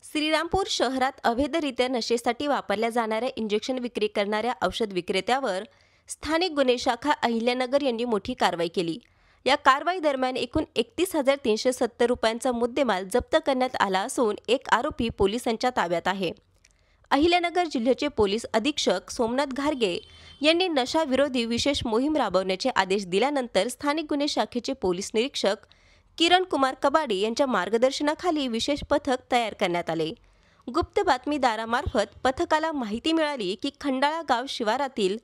श्रीरामपूर शहरात अवैधरित्या नशेसाठी वापरल्या जाणाऱ्या इंजेक्शन विक्री करणाऱ्या औषध विक्रेत्यावर स्थानिक गुन्हे शाखा अहिल्यानगर यांनी मोठी कारवाई केली। या कारवाई दरम्यान एकूण 31,370 रुपयांचा मुद्देमाल जप्त करण्यात आला असून एक आरोपी पोलिसांच्या ताब्यात आहे। अहिल्यानगर जिल्ह्याचे पोलीस अधीक्षक सोमनाथ घारगे यांनी नशा विरोधी विशेष मोहीम राबवण्याचे आदेश दिल्यानंतर स्थानिक गुन्हे शाखेचे पोलीस निरीक्षक किरण कुमार कबाडी यांच्या मार्गदर्शनाखाली विशेष पथक तयार करण्यात आले। गुप्त बातमीदारामार्फत पथकाला माहिती मिळाली की खंडाळा गाव शिवारातील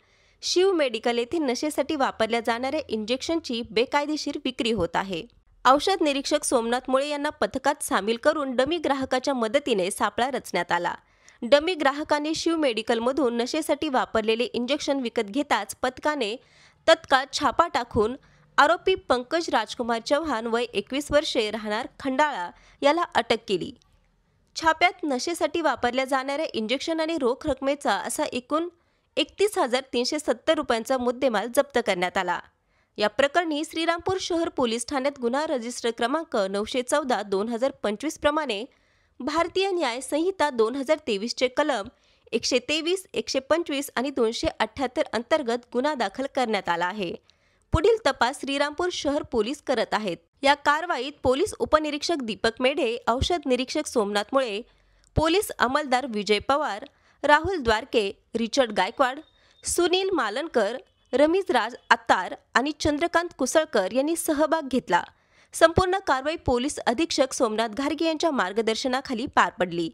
शिव मेडिकल येथे नशेसाठी वापरल्या जाणाऱ्या इंजेक्शनची बेकायदेशीर विक्री होत आहे। औषध निरीक्षक सोमनाथ मुळे यांना पथकात सामील करून डमी ग्राहकाच्या मदतीने सापळा रचण्यात आला। डमी ग्राहकाने शिव मेडिकलमधून नशेसाठी वापरलेले इंजेक्शन विकत घेताच पथकाने तत्काळ छापा टाकून आरोपी पंकज राजकुमार चव्हाण वय 21 वर्षे राहणार खंडाळा याला अटक केली। छाप्यात नशेसाठी वापरल्या जाणाऱ्या इंजेक्शन आणि रोख रकमेचा असा एकूण 31,370 रुपयांचा मुद्देमाल जप्त करण्यात आला। या प्रकरणी श्रीरामपूर शहर पोलीस ठाण्यात गुन्हा रजिस्टर क्रमांक 914/2025 प्रमाणे भारतीय न्याय संहिता 2023 चे कलम 123, 125 आणि 278 अंतर्गत गुन्हा दाखल करण्यात आला आहे। पुढील तपास श्रीरामपूर शहर पोलीस करत आहेत। या कारवाईत पोलीस उपनिरीक्षक दीपक मेढे, औषध निरीक्षक सोमनाथ मुळे, पोलीस अंमलदार विजय पवार, राहुल द्वारके, रिचर्ड गायकवाड, सुनील मालनकर, रमीज राज आत्तार आणि चंद्रकांत कुसळकर यांनी सहभाग घेतला। संपूर्ण कारवाई पोलीस अधीक्षक सोमनाथ घारगे यांच्या मार्गदर्शनाखाली पार पडली।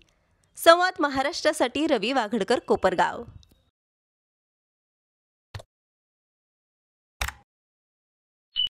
संवाद महाराष्ट्रासाठी रवी वाघडकर, कोपरगाव।